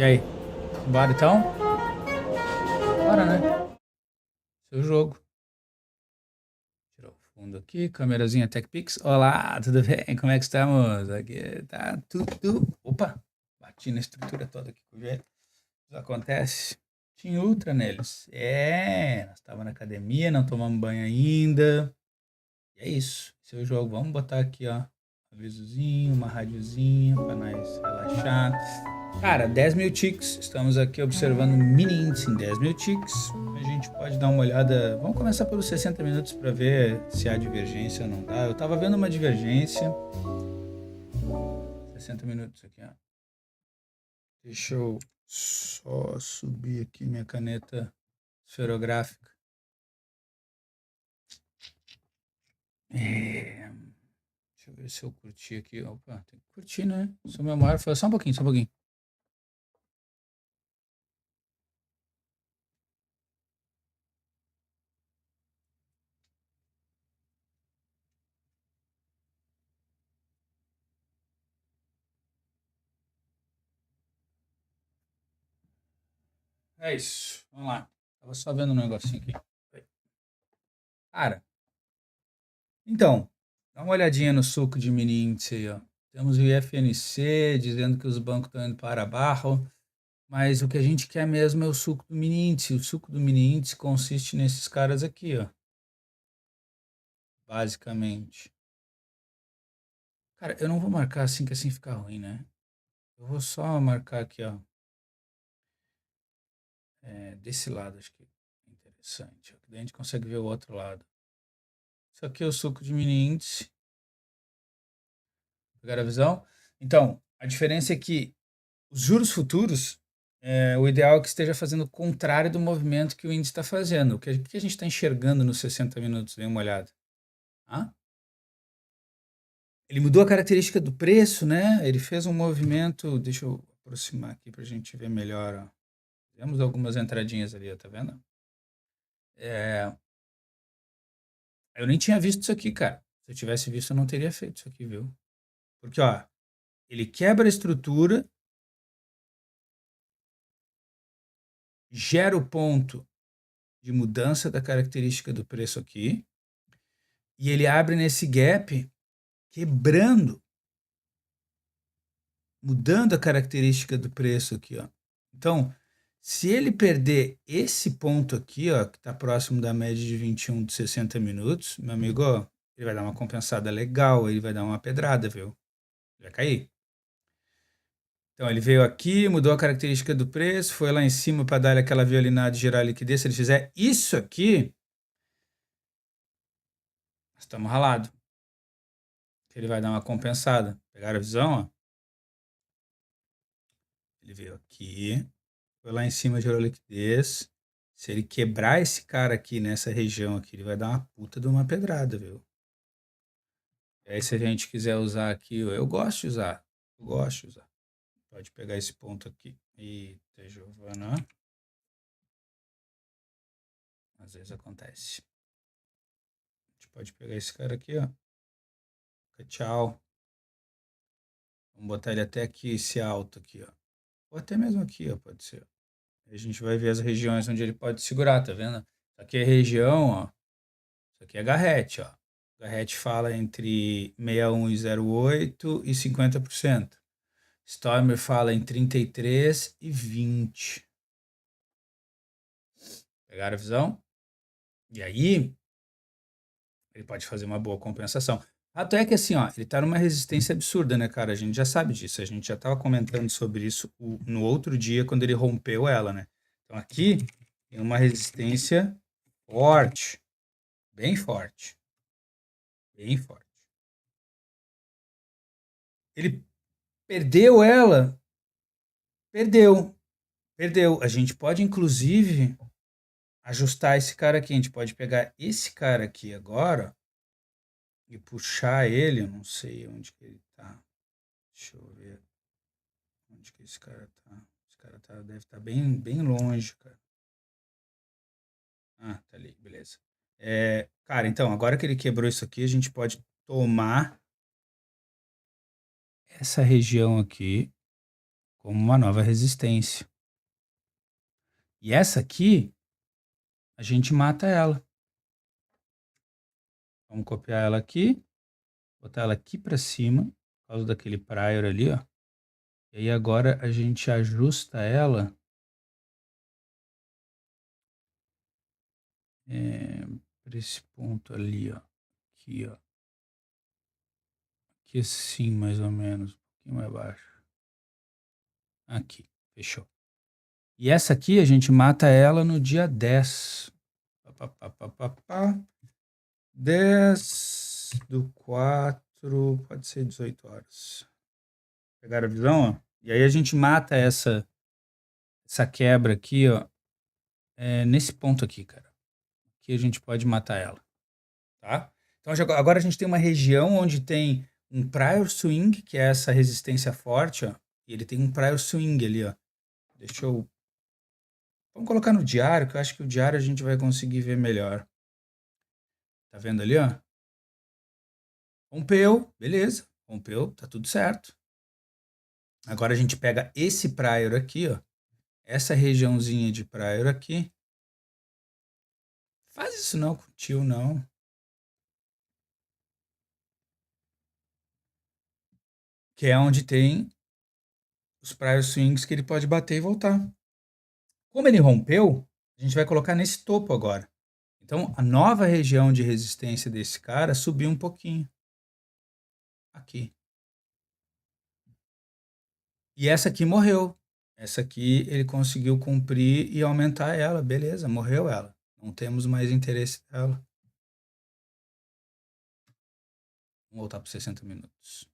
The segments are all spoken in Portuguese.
E aí? Bora então? Bora, né? Seu jogo. Tirou o fundo aqui, câmerazinha TechPix. Olá, tudo bem? Como é que estamos? Aqui tá tudo. Opa! Bati na estrutura toda aqui com o joelho. Isso acontece. Tinha ultra neles. Nós estávamos na academia, não tomamos banho ainda. E é isso. Seu jogo. Vamos botar aqui, ó. Um avisozinho, uma radiozinha pra nós relaxar. Cara, 10 mil ticks. Estamos aqui observando o mini índice em 10 mil ticks. A gente pode dar uma olhada. Vamos começar pelos 60 minutos para ver se há divergência ou não dá. Eu tava vendo uma divergência. 60 minutos aqui, ó. Deixa eu só subir aqui minha caneta esferográfica. Deixa eu ver se eu curti aqui. Opa, tem que curtir, né? Sou meu maior fã. Só um pouquinho, só um pouquinho. É isso. Vamos lá. Tava só vendo um negocinho aqui. Cara, então, dá uma olhadinha no suco de mini índice aí, ó. Temos o IFNC dizendo que os bancos estão indo para barro, mas o que a gente quer mesmo é o suco do mini índice. O suco do mini índice consiste nesses caras aqui, ó, basicamente. Cara, eu não vou marcar assim que assim fica ruim, né? Eu vou só marcar aqui, ó, desse lado, acho que é interessante. Ó, que daí a gente consegue ver o outro lado. Isso aqui é o suco de mini índice. Pegaram a visão? Então, a diferença é que os juros futuros, o ideal é que esteja fazendo o contrário do movimento que o índice está fazendo. O que a gente está enxergando nos 60 minutos? Dê uma olhada. Ah? Ele mudou a característica do preço, né? Ele fez um movimento. Deixa eu aproximar aqui para a gente ver melhor. Ó. Temos algumas entradinhas ali, ó, tá vendo? É, eu nem tinha visto isso aqui, cara. Se eu tivesse visto, eu não teria feito isso aqui, viu? Porque, ó, ele quebra a estrutura, gera o ponto de mudança da característica do preço aqui, e ele abre nesse gap, quebrando, mudando a característica do preço aqui, ó. Então, se ele perder esse ponto aqui, ó, que está próximo da média de 21 de 60 minutos, meu amigo, ó, ele vai dar uma compensada legal, ele vai dar uma pedrada, viu? Vai cair. Então, ele veio aqui, mudou a característica do preço, foi lá em cima para dar aquela violinada e gerar a liquidez. Se ele fizer isso aqui, nós estamos ralados. Ele vai dar uma compensada. Pegaram a visão, ó? Ele veio aqui, foi lá em cima, gerou liquidez. Se ele quebrar esse cara aqui nessa região aqui, ele vai dar uma puta de uma pedrada, viu? E aí, se a gente quiser usar aqui, eu gosto de usar. Eu gosto de usar. Pode pegar esse ponto aqui. Eita, Giovana. Às vezes acontece. A gente pode pegar esse cara aqui, ó. Tchau. Vamos botar ele até aqui, esse alto aqui, ó. Ou até mesmo aqui, ó, pode ser. A gente vai ver as regiões onde ele pode segurar, tá vendo? Isso aqui é região, ó. Isso aqui é Garrett, ó. Garrett fala entre 61 e 0,8 e 50%. Stormer fala em 33 e 20. Pegaram a visão? E aí, ele pode fazer uma boa compensação. Fato é que assim, ó, ele tá numa resistência absurda, né, cara? A gente já sabe disso. A gente já tava comentando sobre isso no outro dia, quando ele rompeu ela, né? Então aqui tem uma resistência forte, bem forte, bem forte. Ele perdeu ela, perdeu, perdeu. A gente pode, inclusive, ajustar esse cara aqui. A gente pode pegar esse cara aqui agora e puxar ele. Eu não sei onde que ele tá. Deixa eu ver onde que esse cara tá. Esse cara tá, deve estar bem, bem longe, cara. Ah, tá ali, beleza. Cara, então, agora que ele quebrou isso aqui, a gente pode tomar essa região aqui como uma nova resistência. E essa aqui, a gente mata ela. Vamos copiar ela aqui, botar ela aqui para cima, por causa daquele prior ali, ó. E aí agora a gente ajusta ela para esse ponto ali, ó. Aqui, ó. Aqui assim, mais ou menos. Um pouquinho mais baixo. Aqui, fechou. E essa aqui a gente mata ela no dia 10. 10/4, pode ser 18 horas. Pegaram a visão, ó? E aí a gente mata essa quebra aqui, ó, nesse ponto aqui, cara. Aqui a gente pode matar ela, tá? Então agora a gente tem uma região onde tem um prior swing, que é essa resistência forte, ó. E ele tem um prior swing ali, ó. Deixa eu... Vamos colocar no diário, que eu acho que o diário a gente vai conseguir ver melhor. Tá vendo ali, ó? Rompeu, beleza. Rompeu, tá tudo certo. Agora a gente pega esse prior aqui, ó. Essa regiãozinha de prior aqui. Faz isso não com o tio, não. Que é onde tem os prior swings que ele pode bater e voltar. Como ele rompeu, a gente vai colocar nesse topo agora. Então, a nova região de resistência desse cara subiu um pouquinho. Aqui. E essa aqui morreu. Essa aqui ele conseguiu cumprir e aumentar ela. Beleza, morreu ela. Não temos mais interesse dela. Vamos voltar para 60 minutos.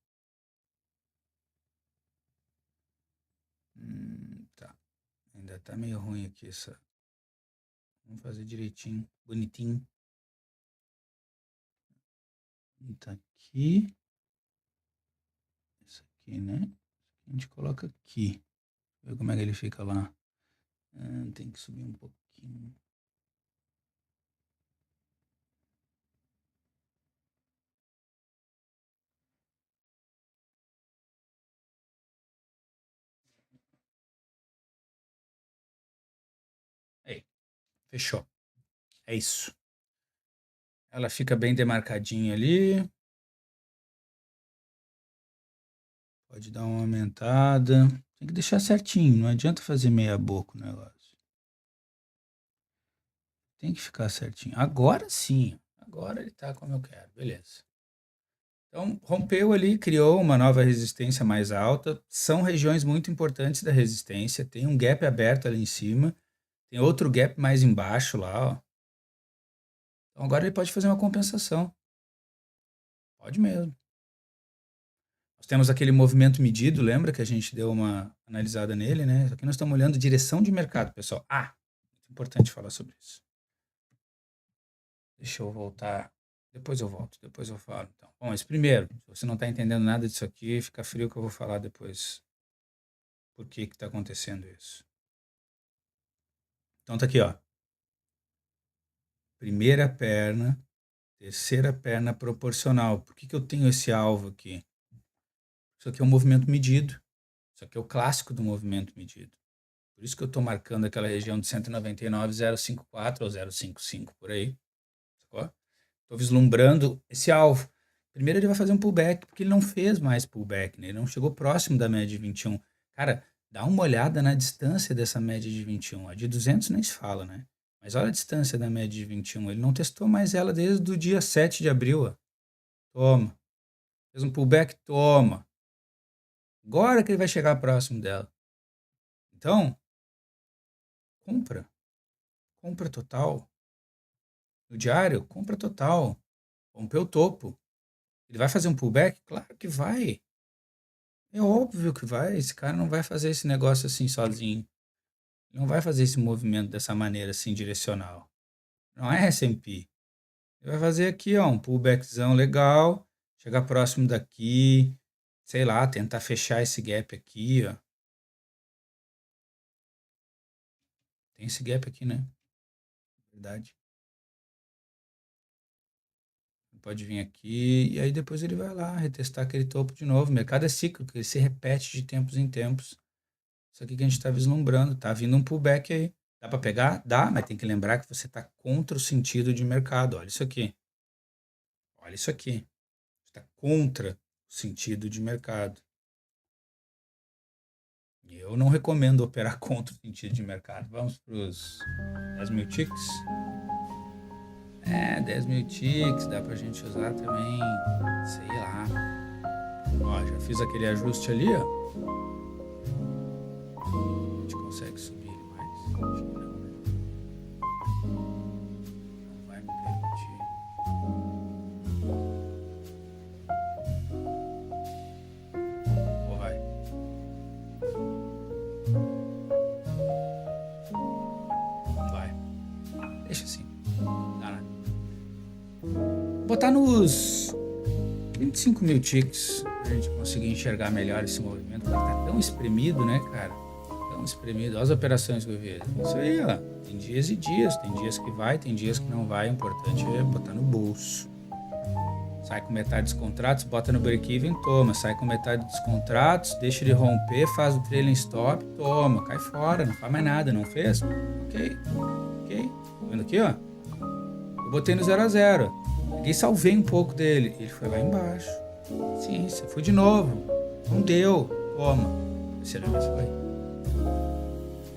Tá. Ainda tá meio ruim aqui essa. Vamos fazer direitinho, bonitinho. Tá aqui. Isso aqui, né? A gente coloca aqui. Ver como é que ele fica lá. Tem que subir um pouquinho. Aí, fechou. É isso. Ela fica bem demarcadinha ali. Pode dar uma aumentada. Tem que deixar certinho. Não adianta fazer meia boca o negócio. Tem que ficar certinho. Agora sim. Agora ele tá como eu quero. Beleza. Então, rompeu ali, criou uma nova resistência mais alta. São regiões muito importantes da resistência. Tem um gap aberto ali em cima. Tem outro gap mais embaixo lá, ó. Então agora ele pode fazer uma compensação. Pode mesmo. Nós temos aquele movimento medido, lembra que a gente deu uma analisada nele, né? Aqui nós estamos olhando direção de mercado, pessoal. Muito importante falar sobre isso. Deixa eu voltar. Depois eu volto, depois eu falo. Então, bom, mas primeiro, se você não está entendendo nada disso aqui, fica frio que eu vou falar depois por que está acontecendo isso. Então tá aqui, ó. Primeira perna, terceira perna proporcional. Por que eu tenho esse alvo aqui? Isso aqui é um movimento medido. Isso aqui é o clássico do movimento medido. Por isso que eu estou marcando aquela região de 199,054 ou 0,55 por aí. Estou vislumbrando esse alvo. Primeiro ele vai fazer um pullback, porque ele não fez mais pullback, né? Ele não chegou próximo da média de 21. Cara, dá uma olhada na distância dessa média de 21. A de 200 nem se fala, né? Mas olha a distância da média de 21. Ele não testou mais ela desde o dia 7 de abril. Ó. Toma. Fez um pullback? Toma. Agora que ele vai chegar próximo dela. Então, compra. Compra total. No diário, compra total. Rompeu o topo. Ele vai fazer um pullback? Claro que vai. É óbvio que vai. Esse cara não vai fazer esse negócio assim sozinho. Ele não vai fazer esse movimento dessa maneira assim direcional. Não é S&P. Ele vai fazer aqui, ó, um pullbackzão legal, chegar próximo daqui, sei lá, tentar fechar esse gap aqui, ó. Tem esse gap aqui, né? Verdade. Pode vir aqui e aí depois ele vai lá retestar aquele topo de novo. O mercado é cíclico, ele se repete de tempos em tempos. Isso aqui que a gente está vislumbrando. Tá vindo um pullback aí. Dá para pegar? Dá, mas tem que lembrar que você está contra o sentido de mercado. Olha isso aqui. Olha isso aqui. Está contra o sentido de mercado. Eu não recomendo operar contra o sentido de mercado. Vamos para os 10 mil ticks. 10 mil ticks dá para a gente usar também, sei lá. Ó, já fiz aquele ajuste ali, ó. A gente consegue subir ele mais? Acho que não, né? Não vai me permitir. Ou vai? Não vai. Deixa assim. Dá nada. Vou botar nos 25 mil ticks pra gente conseguir enxergar melhor esse movimento. Ele tá tão espremido, né, cara? Tão espremido. Olha as operações que eu vi. Isso aí, ó. Tem dias e dias. Tem dias que vai, tem dias que não vai. O importante é botar no bolso. Sai com metade dos contratos, bota no break-even, toma. Sai com metade dos contratos, deixa ele romper, faz o trailing stop, toma. Cai fora, não faz mais nada. Não fez? Ok. Tá vendo aqui, ó? Eu botei no 0 a 0. Peguei e salvei um pouco dele. Ele foi lá embaixo. Ciência. Fui de novo. Não deu. Toma. Terceira vez foi.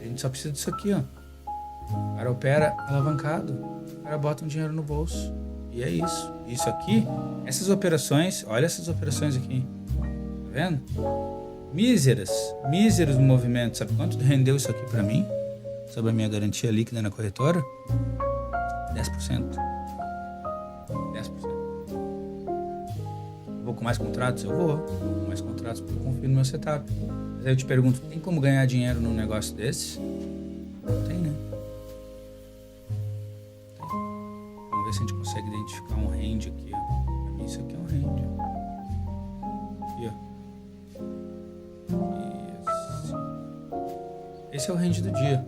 A gente só precisa disso aqui, ó. O cara opera alavancado. O cara bota um dinheiro no bolso. E é isso. Isso aqui, essas operações, olha essas operações aqui. Tá vendo? Míseros movimentos. Sabe quanto rendeu isso aqui pra mim? Sobre a minha garantia líquida na corretora? 10%. 10%. Vou com mais contratos? Eu vou. Com mais contratos porque eu confio no meu setup. Mas aí eu te pergunto, tem como ganhar dinheiro num negócio desse? Não tem, né? Tem. Vamos ver se a gente consegue identificar um range aqui, ó. Pra mim isso aqui é um range. Aqui, ó. Isso. Esse é o range do dia.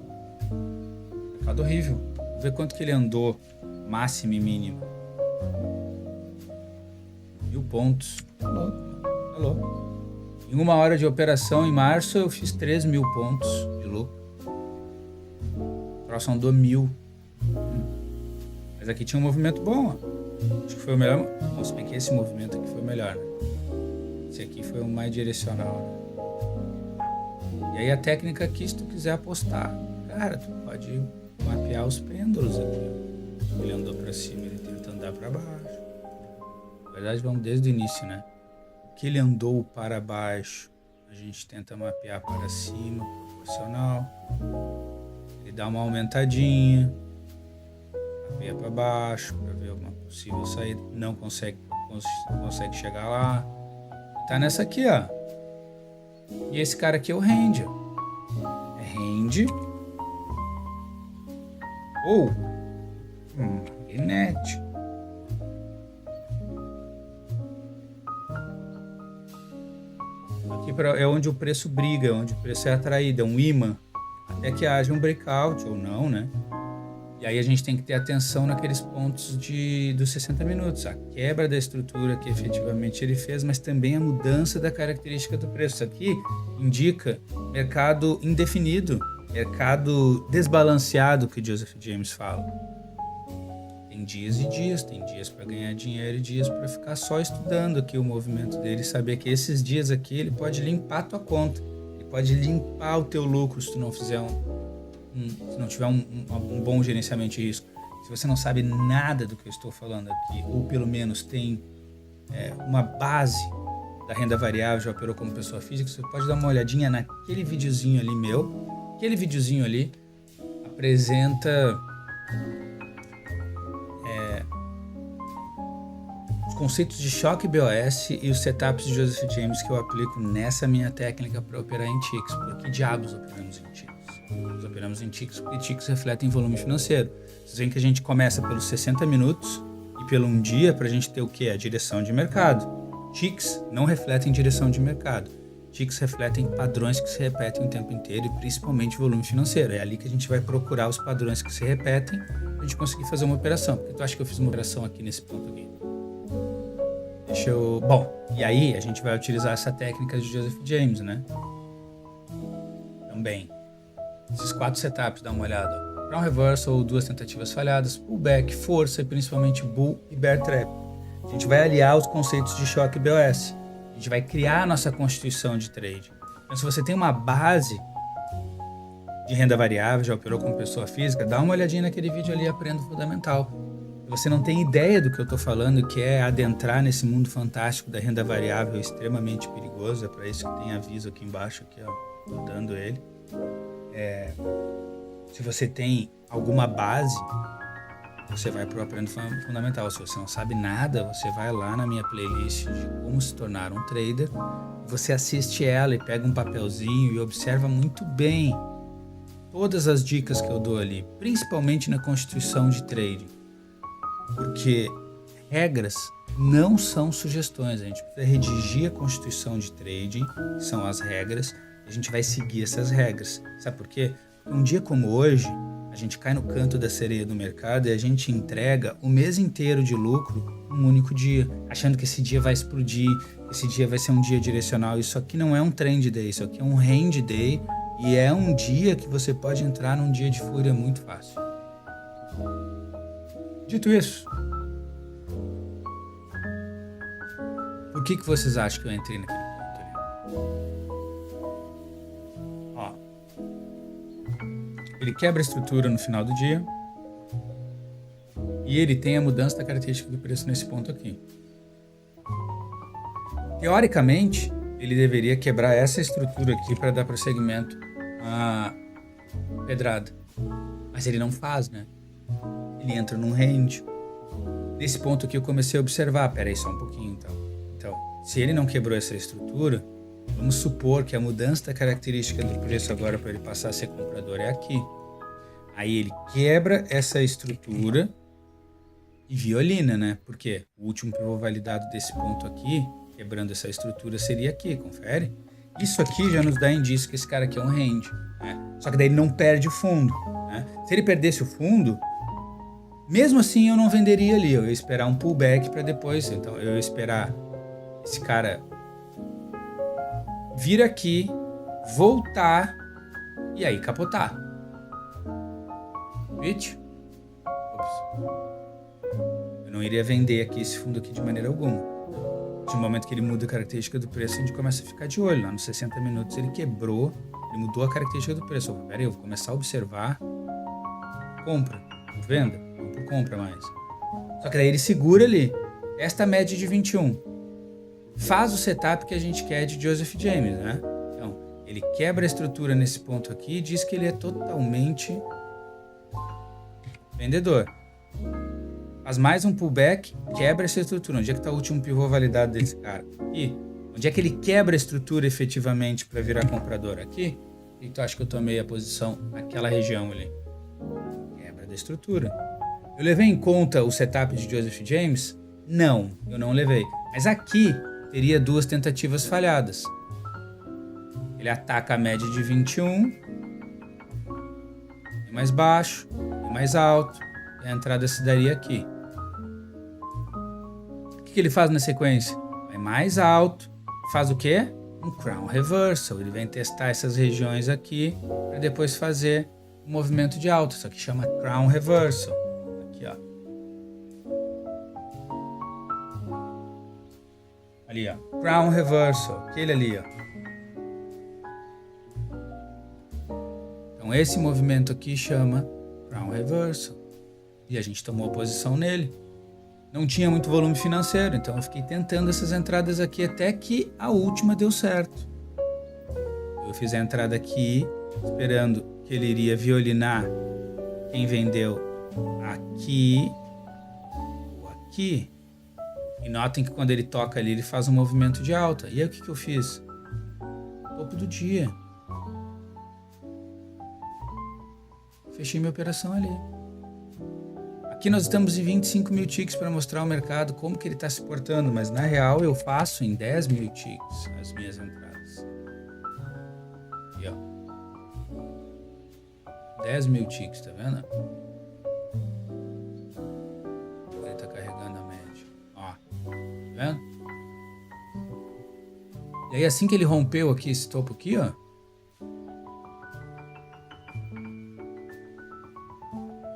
Mercado horrível. Vamos ver quanto que ele andou. Máximo e mínimo. 1000 pontos. Tá louco. Em 1 hora de operação em março eu fiz 3.000 pontos de lucro. O próximo andou 1.000. Mas aqui tinha um movimento bom, ó. Acho que foi o melhor. Nossa, bem que esse movimento aqui foi o melhor, né? Esse aqui foi o mais direcional, né? E aí a técnica aqui, se tu quiser apostar, cara, tu pode mapear os pêndulos aqui. Ele andou para cima, ele tenta andar para baixo. Na verdade, vamos desde o início, né? O que ele andou para baixo, a gente tenta mapear para cima, proporcional. Ele dá uma aumentadinha, mapeia para baixo, para ver uma possível saída. Não consegue chegar lá. Tá nessa aqui, ó. E esse cara aqui é o range. É range. Ou net. Aqui é onde o preço briga, onde o preço é atraído, é um imã, até que haja um breakout ou não, né? E aí a gente tem que ter atenção naqueles pontos dos 60 minutos, a quebra da estrutura que efetivamente ele fez, mas também a mudança da característica do preço. Isso aqui indica mercado indefinido, mercado desbalanceado, que Joseph James fala. Tem dias e dias, tem dias para ganhar dinheiro e dias para ficar só estudando aqui o movimento dele e saber que esses dias aqui ele pode limpar a tua conta, ele pode limpar o teu lucro se tu não fizer se não tiver um bom gerenciamento de risco. Se você não sabe nada do que eu estou falando aqui, ou pelo menos tem uma base da renda variável, já operou como pessoa física, você pode dar uma olhadinha naquele videozinho ali meu. Aquele videozinho ali apresenta os conceitos de choque BOS e os setups de Joseph James que eu aplico nessa minha técnica para operar em ticks. Por que diabos operamos em ticks? Nós operamos em ticks porque ticks refletem volume financeiro. Vocês veem que a gente começa pelos 60 minutos e pelo um dia para a gente ter o quê? A direção de mercado. Ticks não refletem direção de mercado. Ticks refletem padrões que se repetem o tempo inteiro e principalmente volume financeiro. É ali que a gente vai procurar os padrões que se repetem para a gente conseguir fazer uma operação. Porque tu acha que eu fiz uma operação aqui nesse ponto aqui? Bom, e aí a gente vai utilizar essa técnica de Joseph James, né? também. Esses 4 setups, dá uma olhada. Ó. Crown Reversal, 2 tentativas falhadas, pullback, força e principalmente bull e bear trap. A gente vai aliar os conceitos de choque BOS. A gente vai criar a nossa constituição de trade. Então, se você tem uma base de renda variável, já operou como pessoa física, dá uma olhadinha naquele vídeo ali, aprenda o fundamental. Se você não tem ideia do que eu estou falando, que é adentrar nesse mundo fantástico da renda variável, extremamente perigoso, é para isso que tem aviso aqui embaixo, aqui, ó, tô dando ele. Se você tem alguma base, você vai para o Aprenda Fundamental. Se você não sabe nada, você vai lá na minha playlist de como se tornar um trader, você assiste ela e pega um papelzinho e observa muito bem todas as dicas que eu dou ali, principalmente na constituição de trading. Porque regras não são sugestões, a gente precisa redigir a constituição de trading, que são as regras, e a gente vai seguir essas regras. Sabe por quê? Porque um dia como hoje, a gente cai no canto da sereia do mercado e a gente entrega o mês inteiro de lucro num único dia, achando que esse dia vai explodir, esse dia vai ser um dia direcional. Isso aqui não é um trend day, isso aqui é um hand day e é um dia que você pode entrar num dia de fúria muito fácil. Dito isso, por que vocês acham que eu entrei naquele ponto ali? Ó, ele quebra a estrutura no final do dia e ele tem a mudança da característica do preço nesse ponto aqui. Teoricamente, ele deveria quebrar essa estrutura aqui para dar prosseguimento à pedrada, mas ele não faz, né? Ele entra num range. Nesse ponto aqui eu comecei a observar, peraí só um pouquinho então, se ele não quebrou essa estrutura, vamos supor que a mudança da característica do preço agora para ele passar a ser comprador é aqui. Aí ele quebra essa estrutura e violina, né? Porque o último pivô validado desse ponto aqui, quebrando essa estrutura, seria aqui, confere? Isso aqui já nos dá indício que esse cara aqui é um range, né? Só que daí ele não perde o fundo, né? Se ele perdesse o fundo, mesmo assim eu não venderia ali, eu ia esperar um pullback para depois, então eu ia esperar esse cara vir aqui, voltar e aí capotar. Vídeo? Eu não iria vender aqui esse fundo aqui de maneira alguma. No momento que ele muda a característica do preço, a gente começa a ficar de olho. Lá nos 60 minutos ele quebrou, ele mudou a característica do preço. Peraí, eu vou começar a observar. Compra, venda, não por compra mais. Só que daí ele segura ali. Esta média de 21. Faz o setup que a gente quer de Joseph James, né? Então, ele quebra a estrutura nesse ponto aqui e diz que ele é totalmente vendedor. Faz mais um pullback, quebra essa estrutura. Onde é que está o último pivô validado desse cara? Aqui. Onde é que ele quebra a estrutura efetivamente para virar comprador? Aqui. E tu acha que eu tomei a posição naquela região ali? Quebra da estrutura. Eu levei em conta o setup de Joseph James? Não, eu não levei. Mas aqui teria 2 tentativas falhadas. Ele ataca a média de 21. E mais baixo, e mais alto. E a entrada se daria aqui. O que ele faz na sequência? Vai mais alto. Faz o quê? Um Crown Reversal. Ele vem testar essas regiões aqui para depois fazer um movimento de alta. Isso aqui chama Crown Reversal. Aqui, ó. Ali, ó. Crown Reversal. Aquele ali, ó. Então esse movimento aqui chama Crown Reversal. E a gente tomou posição nele. Não tinha muito volume financeiro, então eu fiquei tentando essas entradas aqui até que a última deu certo. Eu fiz a entrada aqui, esperando que ele iria violinar quem vendeu aqui ou aqui. E notem que quando ele toca ali, ele faz um movimento de alta. E aí o que eu fiz? Topo do dia. Fechei minha operação ali. Aqui nós estamos em 25 mil ticks para mostrar ao mercado como que ele está se portando, mas na real eu faço em 10 mil ticks as minhas entradas. Aqui, ó. 10 mil ticks, tá vendo? Ele está carregando a média. Ó, tá vendo? E aí assim que ele rompeu aqui esse topo aqui, ó,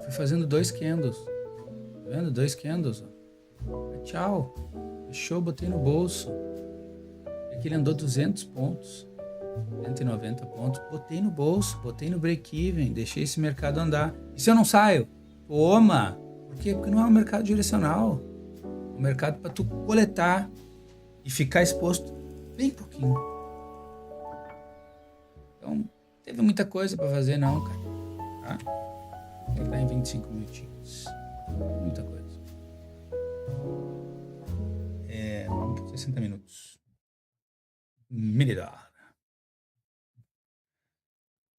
fui fazendo 2 candles. Tá vendo? 2 candles, ó. Tchau. Fechou, botei no bolso. Aqui ele andou 200 pontos. 190 pontos. Botei no bolso, botei no break-even, deixei esse mercado andar. E se eu não saio? Toma! Por quê? Porque não é um mercado direcional. É um mercado para tu coletar e ficar exposto bem pouquinho. Então, teve muita coisa para fazer não, cara. Tá? Ele tá em 25 minutinhos. Muita coisa. Vamos por 60 minutos. Mini dólar.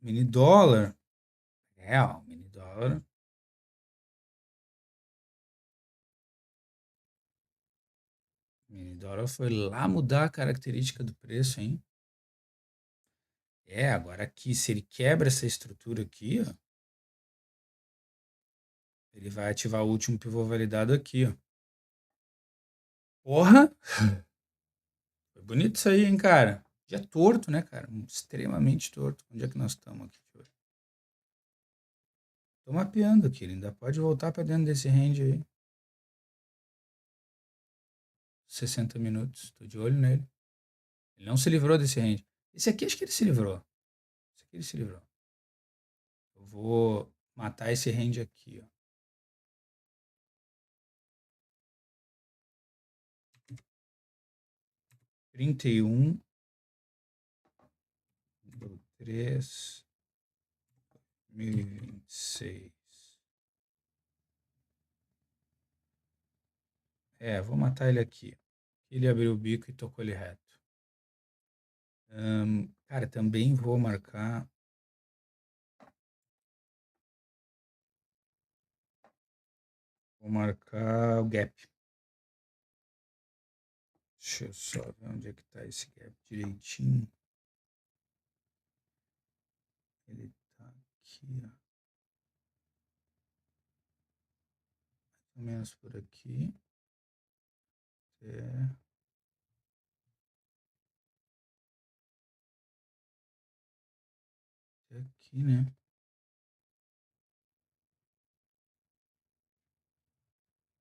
Mini dólar. Real, mini dólar. Mini dólar foi lá mudar a característica do preço, hein? Agora aqui, se ele quebra essa estrutura aqui, ó, ele vai ativar o último pivô validado aqui, ó. Porra! Foi bonito isso aí, hein, cara? Dia torto, né, cara? Extremamente torto. Onde é que nós estamos aqui? Tô mapeando aqui, ele ainda pode voltar para dentro desse range aí. 60 minutos, tô de olho nele. Ele não se livrou desse range. Esse aqui acho que ele se livrou. Esse aqui ele se livrou. Eu vou matar esse range aqui, ó. 31 do 3 2026. Vou matar ele aqui. Ele abriu o bico e tocou ele reto. Cara, também vou marcar. Vou marcar o gap. Deixa eu só ver onde é que tá esse gap direitinho. Ele tá aqui, ó. Mais ou menos por aqui. Até aqui, né?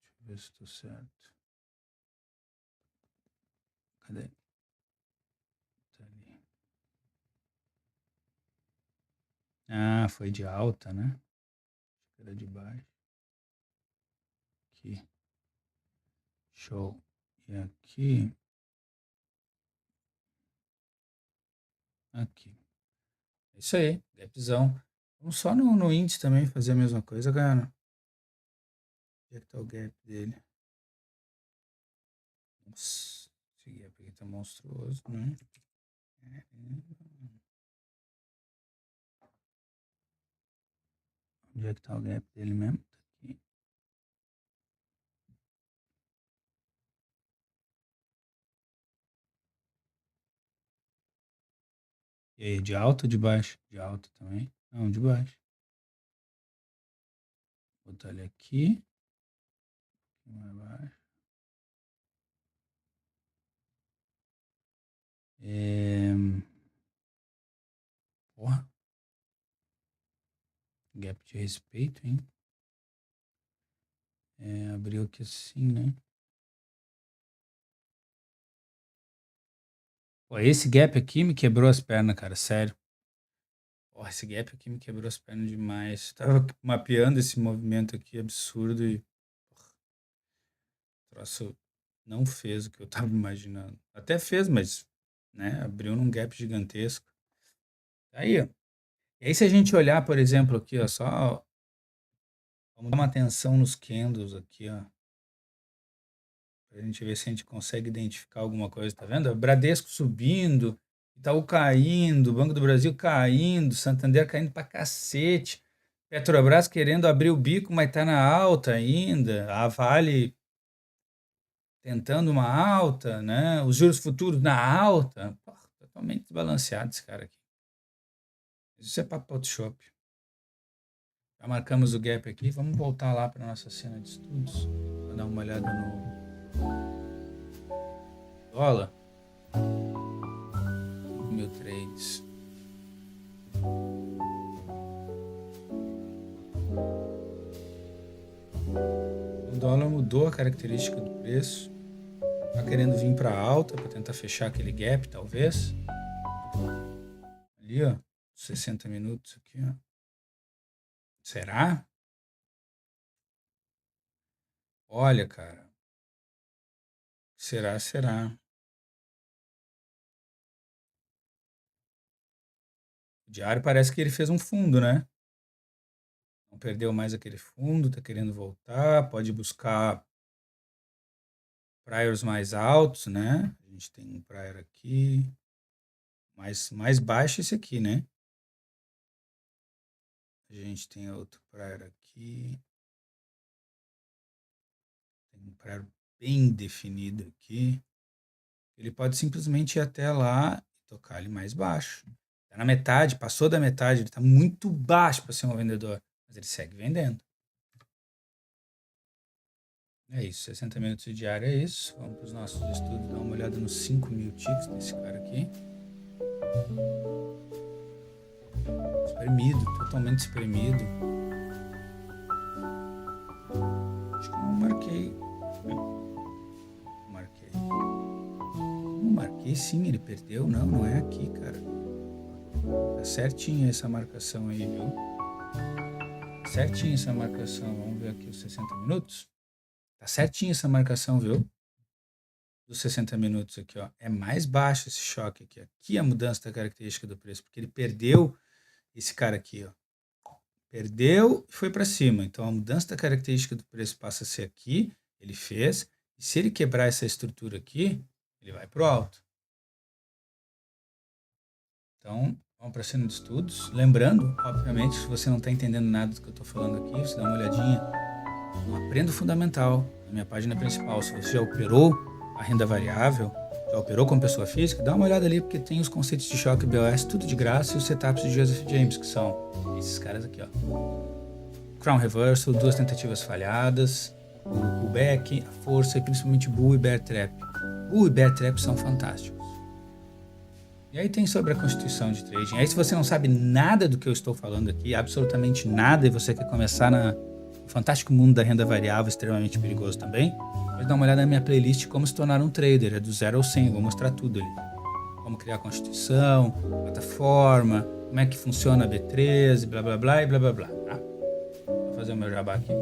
Deixa eu ver se tô certo. Cadê? Tá ali. Ah, foi de alta, né? Acho que era de baixo. Aqui. Show. E aqui. Aqui. É isso aí. Gapzão. Vamos só no índice também fazer a mesma coisa, cara. Onde é que tá o gap dele? Nossa. Esse gap aqui tá monstruoso, né? Onde é que tá o gap dele mesmo? Tá aqui. E aí, de alta ou de baixo? De alta também? Não, de baixo. Vou botar ele aqui. Mais baixo. Porra. Gap de respeito, hein? Abriu aqui assim, né? Pô, esse gap aqui me quebrou as pernas, cara, sério. Porra, esse gap aqui me quebrou as pernas demais. Tava mapeando esse movimento aqui absurdo e porra, o troço não fez o que eu tava imaginando. Até fez, mas, né, abriu num gap gigantesco. Aí, ó. E aí se a gente olhar, por exemplo, aqui, ó, só vamos dar uma atenção nos candles aqui, ó. Pra gente ver se a gente consegue identificar alguma coisa, tá vendo? Bradesco subindo, Itaú caindo, Banco do Brasil caindo, Santander caindo pra cacete, Petrobras querendo abrir o bico, mas tá na alta ainda, a Vale tentando uma alta, né? Os juros futuros na alta. Porra, totalmente desbalanceado esse cara aqui. Isso é papo Photoshop. Já marcamos o gap aqui, vamos voltar lá para nossa cena de estudos, para dar uma olhada no dólar. 5.000 trades. mudou a característica do preço. Tá querendo vir para alta para tentar fechar aquele gap, talvez. Ali, ó, 60 minutos aqui, ó. Será? Olha, cara. Será? O diário parece que ele fez um fundo, né? Não perdeu mais aquele fundo, tá querendo voltar, pode buscar priors mais altos, né? A gente tem um prior aqui, mais baixo esse aqui, né? A gente tem outro prior aqui. Tem um prior bem definido aqui. Ele pode simplesmente ir até lá e tocar ele mais baixo. Tá na metade, passou da metade, ele tá muito baixo para ser um vendedor, mas ele segue vendendo. É isso, 60 minutos de diário é isso. Vamos para os nossos estudos, dar uma olhada nos 5.000 ticks desse cara aqui. Espremido, totalmente espremido. Acho que não marquei. Não marquei sim, ele perdeu. Não é aqui, cara. Tá certinha essa marcação aí, viu? Certinha essa marcação. Vamos ver aqui os 60 minutos. Tá certinha essa marcação, viu? Dos 60 minutos aqui, ó. É mais baixo esse choque aqui. Aqui é a mudança da característica do preço, porque ele perdeu esse cara aqui, ó. Perdeu e foi para cima. Então a mudança da característica do preço passa a ser aqui. Ele fez. E se ele quebrar essa estrutura aqui, ele vai pro alto. Então, vamos para a cena de estudos. Lembrando, obviamente, se você não está entendendo nada do que eu estou falando aqui, você dá uma olhadinha no Aprenda o Fundamental, na minha página principal. Se você já operou a renda variável, já operou com pessoa física, dá uma olhada ali, porque tem os conceitos de choque BOS, tudo de graça, e os setups de Joseph James, que são esses caras aqui, ó. Crown Reversal, 2 tentativas falhadas, o pullback, a força e principalmente Bull e Bear Trap. Bull e Bear Trap são fantásticos. E aí tem sobre a constituição de trading. Aí se você não sabe nada do que eu estou falando aqui, absolutamente nada, e você quer começar no fantástico mundo da renda variável, extremamente perigoso também, pode dar uma olhada na minha playlist Como se tornar um trader, é do 0 ao 100, vou mostrar tudo ali. Como criar a constituição, plataforma, como é que funciona a B13, blá blá blá e blá blá blá. Tá? Vou fazer o meu jabá aqui.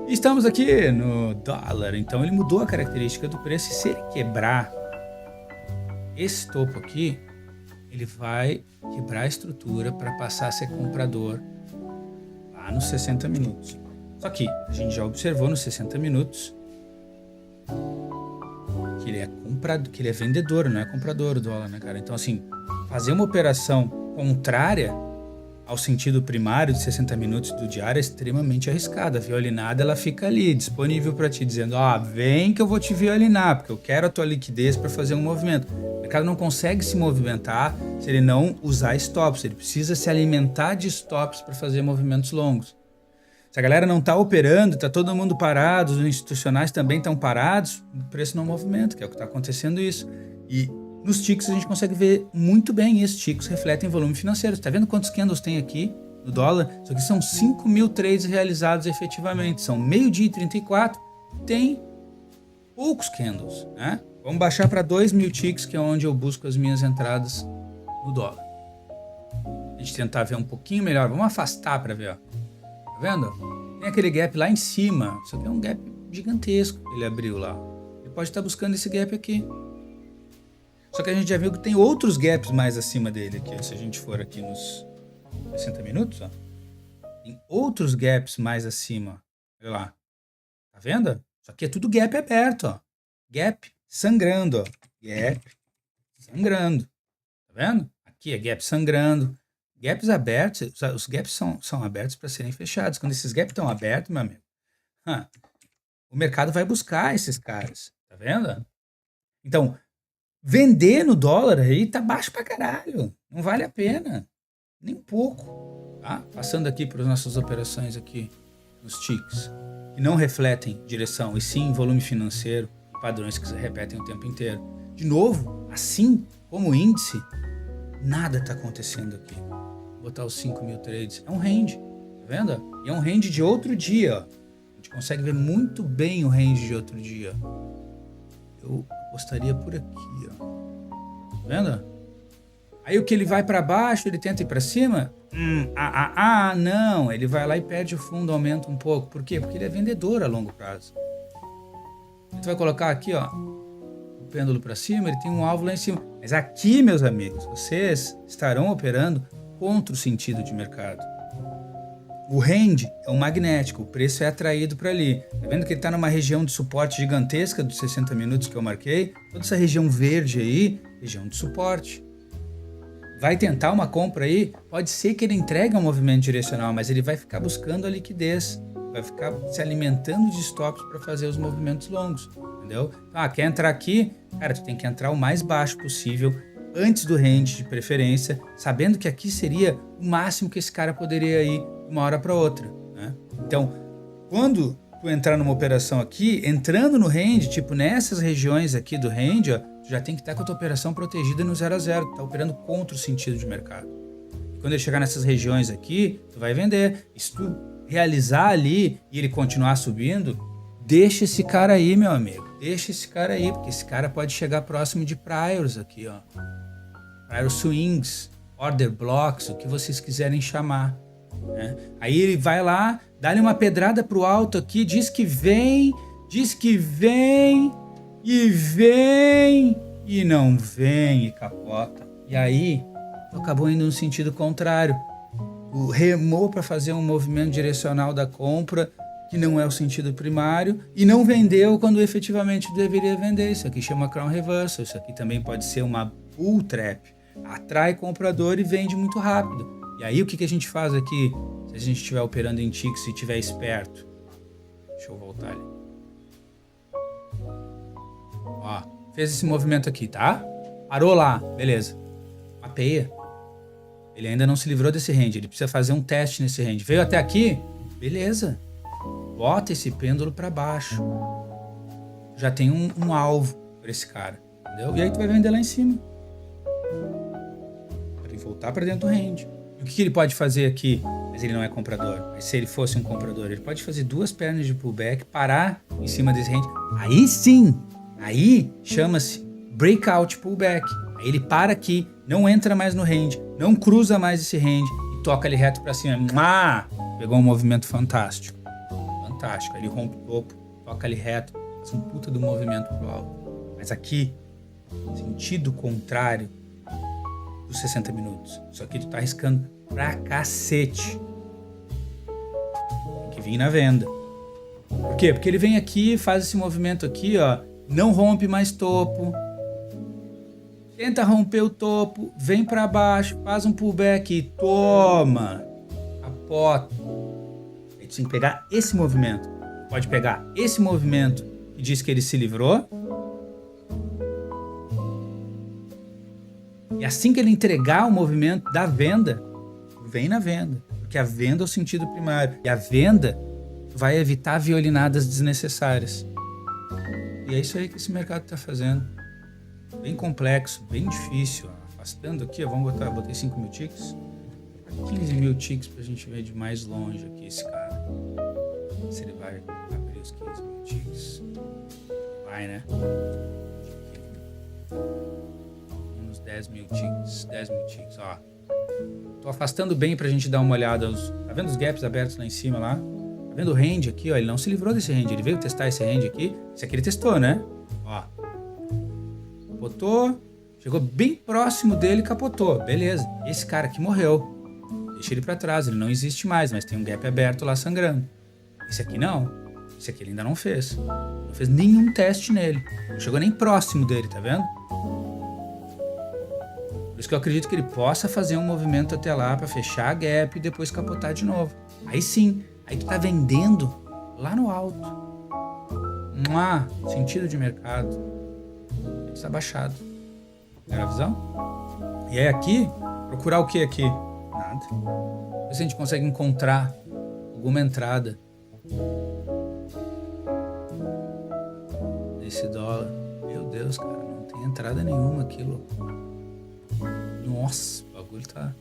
E estamos aqui no dólar, então ele mudou a característica do preço, e se ele quebrar esse topo aqui, ele vai quebrar a estrutura para passar a ser comprador lá nos 60 minutos. Só que a gente já observou nos 60 minutos que ele é comprador, que ele é vendedor, não é comprador o dólar, né, cara? Então, assim, fazer uma operação contrária ao sentido primário de 60 minutos do diário é extremamente arriscada. A violinada, ela fica ali, disponível para ti, dizendo, vem que eu vou te violinar, porque eu quero a tua liquidez para fazer um movimento. O mercado não consegue se movimentar se ele não usar stops, ele precisa se alimentar de stops para fazer movimentos longos. Se a galera não está operando, está todo mundo parado, os institucionais também estão parados, o preço não movimenta, que é o que está acontecendo isso. E nos ticks a gente consegue ver muito bem, e esses ticks refletem volume financeiro. Está vendo quantos candles tem aqui no dólar? Isso aqui são 5.000 trades realizados efetivamente. São 12h34, tem poucos candles, né? Vamos baixar para 2.000 ticks, que é onde eu busco as minhas entradas no dólar. A gente tentar ver um pouquinho melhor. Vamos afastar para ver, ó. Tá vendo? Tem aquele gap lá em cima. Isso aqui é um gap gigantesco que ele abriu lá. Ele pode estar buscando esse gap aqui. Só que a gente já viu que tem outros gaps mais acima dele aqui. Se a gente for aqui nos 60 minutos, ó, tem outros gaps mais acima. Olha lá. Tá vendo? Isso aqui é tudo gap aberto, ó. Gap sangrando, ó. Gap sangrando. Tá vendo? Aqui é gap sangrando. Gaps abertos, os gaps são abertos para serem fechados. Quando esses gaps estão abertos, meu amigo, o mercado vai buscar esses caras. Tá vendo? Então, vender no dólar aí tá baixo pra caralho. Não vale a pena. Nem um pouco. Tá? Passando aqui para as nossas operações aqui nos ticks, que não refletem direção, e sim volume financeiro, padrões que se repetem o tempo inteiro. De novo, assim como o índice, nada tá acontecendo aqui. Vou botar os 5.000 trades. É um range. Tá vendo? E é um range de outro dia, ó. gente consegue ver muito bem o range de outro dia. Eu apostaria por aqui, ó. Tá vendo? Aí o que ele vai para baixo, ele tenta ir para cima? Não. Ele vai lá e perde o fundo, aumenta um pouco. Por quê? Porque ele é vendedor a longo prazo. Tu vai colocar aqui, ó, o pêndulo para cima, ele tem um alvo lá em cima. Mas aqui, meus amigos, vocês estarão operando contra o sentido de mercado. O range é um magnético, o preço é atraído para ali. Tá vendo que ele está numa região de suporte gigantesca dos 60 minutos que eu marquei? Toda essa região verde aí, região de suporte. Vai tentar uma compra aí, pode ser que ele entregue um movimento direcional, mas ele vai ficar buscando a liquidez, vai ficar se alimentando de stops para fazer os movimentos longos, entendeu? Então, quer entrar aqui? Cara, tu tem que entrar o mais baixo possível, antes do range de preferência, sabendo que aqui seria o máximo que esse cara poderia ir de uma hora para outra, né? Então, quando tu entrar numa operação aqui, entrando no range, tipo nessas regiões aqui do range, ó, tu já tem que estar com a tua operação protegida no 0 a 0, tu tá operando contra o sentido de mercado. E quando ele chegar nessas regiões aqui, tu vai vender. E se tu realizar ali e ele continuar subindo, deixa esse cara aí, meu amigo. Deixa esse cara aí, porque esse cara pode chegar próximo de priors aqui, ó. Prior swings, order blocks, o que vocês quiserem chamar, né? Aí ele vai lá, dá-lhe uma pedrada pro alto aqui, diz que vem e não vem e capota. E aí, acabou indo no sentido contrário. Remou para fazer um movimento direcional da compra, que não é o sentido primário, e não vendeu quando efetivamente deveria vender. Isso aqui chama Crown Reversal. Isso aqui também pode ser uma bull trap. Atrai comprador e vende muito rápido. E aí o que a gente faz aqui, se a gente estiver operando em ticks e estiver esperto? Deixa eu voltar ali. Ó, fez esse movimento aqui, tá? Parou lá, beleza. Mapeia. Ele ainda não se livrou desse range, ele precisa fazer um teste nesse range. Veio até aqui? Beleza. Bota esse pêndulo para baixo. Já tem um alvo para esse cara, entendeu? E aí tu vai vender lá em cima. Para ele voltar para dentro do range. E o que ele pode fazer aqui? Mas ele não é comprador. Mas se ele fosse um comprador, ele pode fazer 2 pernas de pullback, parar em cima desse range. Aí sim, aí chama-se breakout pullback. Aí ele para aqui, não entra mais no range, não cruza mais esse range e toca ele reto para cima. Pegou um movimento fantástico. Fantástico. Aí ele rompe o topo, toca ele reto, faz um puta do movimento pro alto. Mas aqui, sentido contrário dos 60 minutos. Isso aqui tu tá arriscando pra cacete. Tem que vir na venda. Por quê? Porque ele vem aqui, faz esse movimento aqui, ó, não rompe mais topo, tenta romper o topo, vem para baixo, faz um pullback e toma, capota. Aí tu tem que pegar esse movimento. Pode pegar esse movimento que diz que ele se livrou. E assim que ele entregar o movimento da venda, vem na venda. Porque a venda é o sentido primário. E a venda vai evitar violinadas desnecessárias. E é isso aí que esse mercado está fazendo. Bem complexo, bem difícil. Afastando aqui, vamos botar, botei 5 mil ticks. 15 mil ticks pra gente ver de mais longe aqui esse cara. Se ele vai abrir os 15 mil ticks. Vai, né? Uns 10 mil ticks. 10 mil ticks, ó. Tô afastando bem pra gente dar uma olhada. Tá vendo os gaps abertos lá em cima lá? Tá vendo o range aqui, ó? Ele não se livrou desse range. Ele veio testar esse range aqui. Esse aqui ele testou, né? Ó. Capotou. Chegou bem próximo dele e capotou. Beleza. Esse cara aqui morreu. Deixa ele pra trás. Ele não existe mais, mas tem um gap aberto lá sangrando. Esse aqui não. Esse aqui ele ainda não fez. Não fez nenhum teste nele. Não chegou nem próximo dele, tá vendo? Por isso que eu acredito que ele possa fazer um movimento até lá pra fechar a gap e depois capotar de novo. Aí sim. Aí tu tá vendendo lá no alto. Sentido de mercado. Ele está baixado. Era a visão? E aí aqui, procurar o que aqui? Nada. Ver se a gente consegue encontrar alguma entrada nesse dólar. Meu Deus, cara, não tem entrada nenhuma aqui, louco. Nossa, o bagulho tá...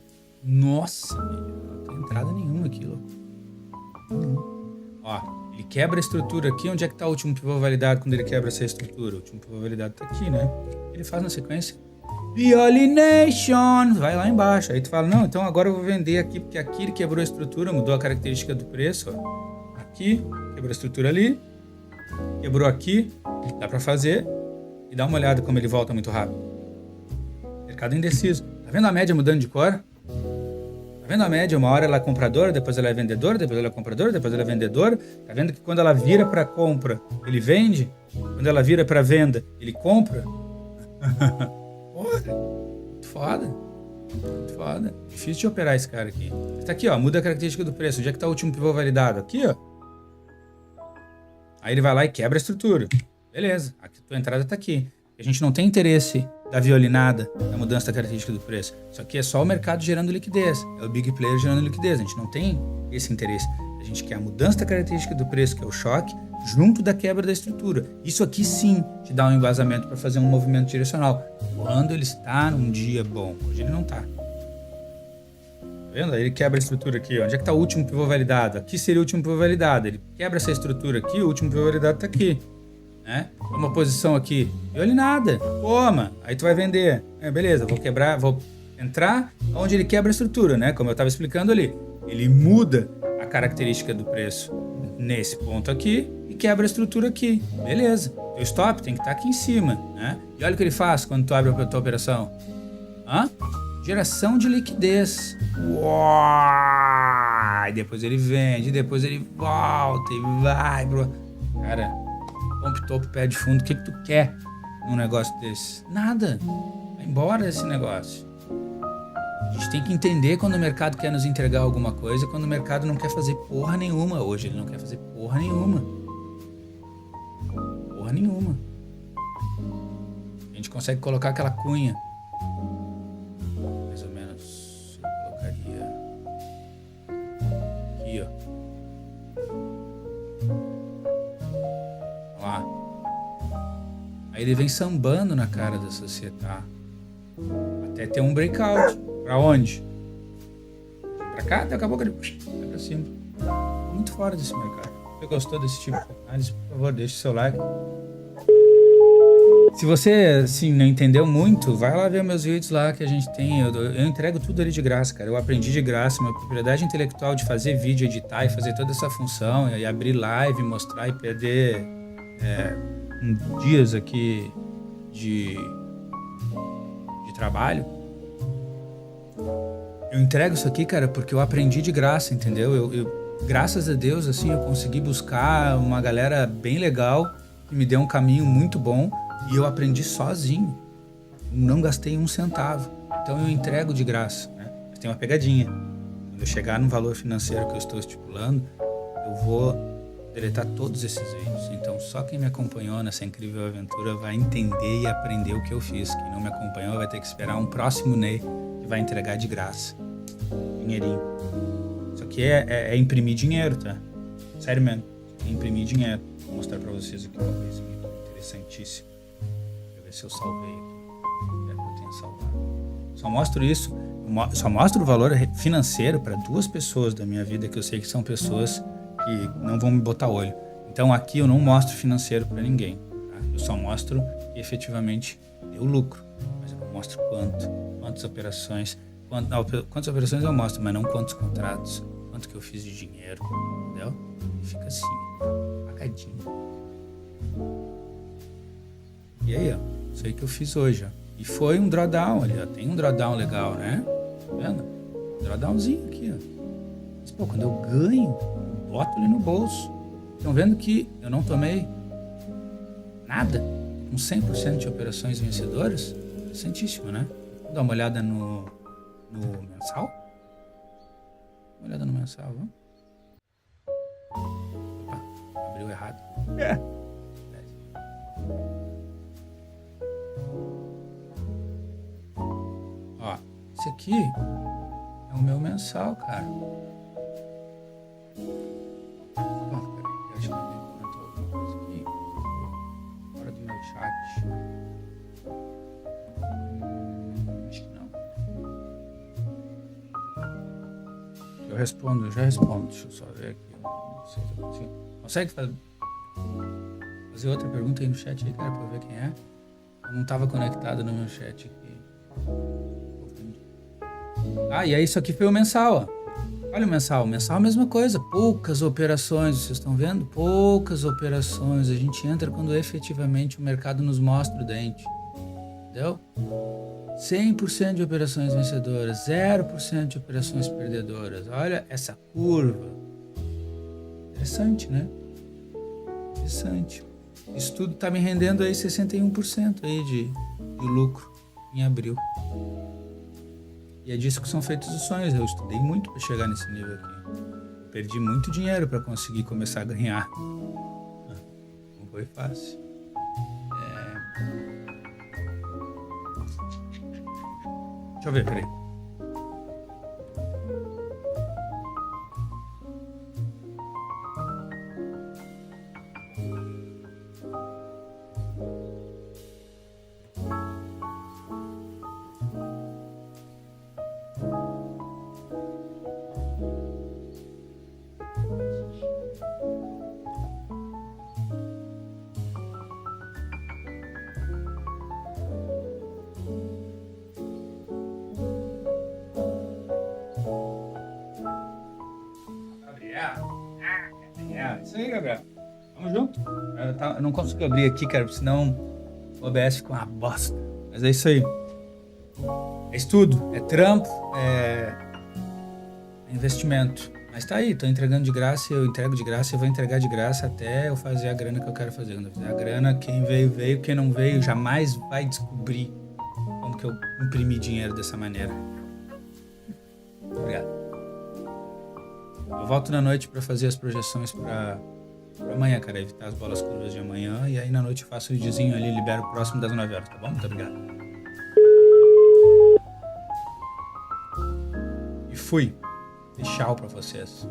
Nossa, meu, não tem entrada nenhuma aqui, louco. Ó, ele quebra a estrutura aqui. Onde é que tá o último pivô validado quando ele quebra essa estrutura? O último pivô validado tá aqui, né? O que ele faz na sequência? Violination! Vai lá embaixo. Aí tu fala, não, então agora eu vou vender aqui, porque aqui ele quebrou a estrutura, mudou a característica do preço, ó. Aqui, quebrou a estrutura ali, quebrou aqui, dá pra fazer. E dá uma olhada como ele volta muito rápido. Mercado indeciso. Tá vendo a média mudando de cor? Tá vendo a média? Uma hora ela é compradora, depois ela é vendedora, depois ela é compradora, depois ela é vendedora. Tá vendo que quando ela vira para compra, ele vende? Quando ela vira para venda, ele compra? Porra, muito foda. Muito foda. Difícil de operar esse cara aqui. Tá aqui, ó, muda a característica do preço. Onde é que tá o último pivô validado? Aqui, ó. Aí ele vai lá e quebra a estrutura. Beleza, a tua entrada tá aqui. A gente não tem interesse da violinada, da mudança da característica do preço. Isso aqui é só o mercado gerando liquidez. É o big player gerando liquidez. A gente não tem esse interesse. A gente quer a mudança da característica do preço, que é o choque, junto da quebra da estrutura. Isso aqui sim te dá um embasamento para fazer um movimento direcional. Quando ele está num dia bom. Hoje ele não tá. Tá vendo? Aí ele quebra a estrutura aqui. Ó. Onde é que está o último pivô validado? Aqui seria o último pivô validado. Ele quebra essa estrutura aqui, o último pivô validado está aqui. Né? Uma posição aqui, violinada, toma, aí tu vai vender. Beleza, vou quebrar, vou entrar onde ele quebra a estrutura, né? Como eu estava explicando ali. Ele muda a característica do preço nesse ponto aqui e quebra a estrutura aqui. Beleza. O stop tem que estar aqui em cima, né? E olha o que ele faz quando tu abre a tua operação. Geração de liquidez. Uau! E depois ele vende, depois ele volta e vai pro... Cara, compra topo, pé de fundo. O que tu quer num negócio desse? Nada. Vai embora esse negócio. A gente tem que entender quando o mercado quer nos entregar alguma coisa e quando o mercado não quer fazer porra nenhuma. Hoje ele não quer fazer porra nenhuma. Porra nenhuma. A gente consegue colocar aquela cunha. Mais ou menos. Eu colocaria aqui, ó. Lá. Aí ele vem sambando na cara da sociedade. Até ter um breakout. Pra onde? Pra cá, daqui a pouco ele vai pra cima. Tô muito fora desse mercado. Se você gostou desse tipo de análise, por favor, deixe seu like. Se você, assim, não entendeu muito, vai lá ver meus vídeos lá que a gente tem. Eu entrego tudo ali de graça, cara. Eu aprendi de graça, minha propriedade intelectual de fazer vídeo, editar e fazer toda essa função, e abrir live, mostrar e perder dias aqui de trabalho. Eu entrego isso aqui, cara, porque eu aprendi de graça, entendeu? Graças a Deus, assim, eu consegui buscar uma galera bem legal que me deu um caminho muito bom e eu aprendi sozinho. Não gastei um centavo. Então eu entrego de graça, né? Mas tem uma pegadinha. Quando eu chegar no valor financeiro que eu estou estipulando, eu vou deletar todos esses vídeos. Então só quem me acompanhou nessa incrível aventura vai entender e aprender o que eu fiz. Quem não me acompanhou vai ter que esperar um próximo Ney que vai entregar de graça. Dinheirinho. Isso aqui é imprimir dinheiro, tá? Sério mesmo. É imprimir dinheiro. Vou mostrar pra vocês aqui uma coisa interessantíssima. Deixa eu ver se eu salvei aqui. Espero que eu tenha salvado. Só mostro isso. Só mostro o valor financeiro para duas pessoas da minha vida que eu sei que são pessoas que não vão me botar olho. Então aqui eu não mostro financeiro para ninguém. Tá? Eu só mostro que efetivamente deu lucro. Mas eu não mostro quantas operações. Quantas operações eu mostro, mas não quantos contratos, quanto que eu fiz de dinheiro, entendeu? E fica assim, pagadinho. E aí, ó, isso aí que eu fiz hoje, ó. E foi um drawdown ali, ó. Tem um drawdown legal, né? Tá vendo? Um drawdownzinho aqui, ó. Mas, pô, quando eu ganho, eu boto ali no bolso. Estão vendo que eu não tomei nada, com 100% de operações vencedoras? Interessantíssimo, né? Vou dar uma olhada no mensal? Dá uma olhada no mensal, vamos? Opa, abriu errado. Ó, esse aqui é o meu mensal, cara. Bom, peraí, eu acho que alguém comentou alguma coisa aqui. Fora do meu chat. Acho que não. Eu respondo, eu já respondo. Deixa eu só ver aqui. Não sei se eu consigo. Consegue fazer outra pergunta aí no chat aí, cara, pra ver quem é? Eu não tava conectado no meu chat aqui. Ah, e aí isso aqui foi o mensal, ó. Olha o mensal. O mensal é a mesma coisa. Poucas operações, vocês estão vendo? Poucas operações. A gente entra quando efetivamente o mercado nos mostra o dente. Entendeu? 100% de operações vencedoras, 0% de operações perdedoras. Olha essa curva. Interessante, né? Interessante. Isso tudo tá me rendendo aí 61% aí de lucro em abril. E é disso que são feitos os sonhos. Eu estudei muito para chegar nesse nível aqui. Perdi muito dinheiro para conseguir começar a ganhar. Não foi fácil. Deixa eu ver, peraí. Isso aí, Gabriel. Tamo junto. Eu não consigo abrir aqui, cara, senão o OBS fica uma bosta. Mas é isso aí. É estudo, é trampo, é investimento. Mas tá aí, tô entregando de graça, eu entrego de graça, eu vou entregar de graça até eu fazer a grana que eu quero fazer. Quando eu fizer a grana, quem veio, veio, quem não veio jamais vai descobrir como que eu imprimi dinheiro dessa maneira. Obrigado. Eu volto na noite para fazer as projeções para amanhã, cara, evitar as bolas curvas de amanhã, e aí na noite eu faço o videozinho ali, libero próximo das 9 horas, tá bom? Muito obrigado. E fui. E tchau pra vocês.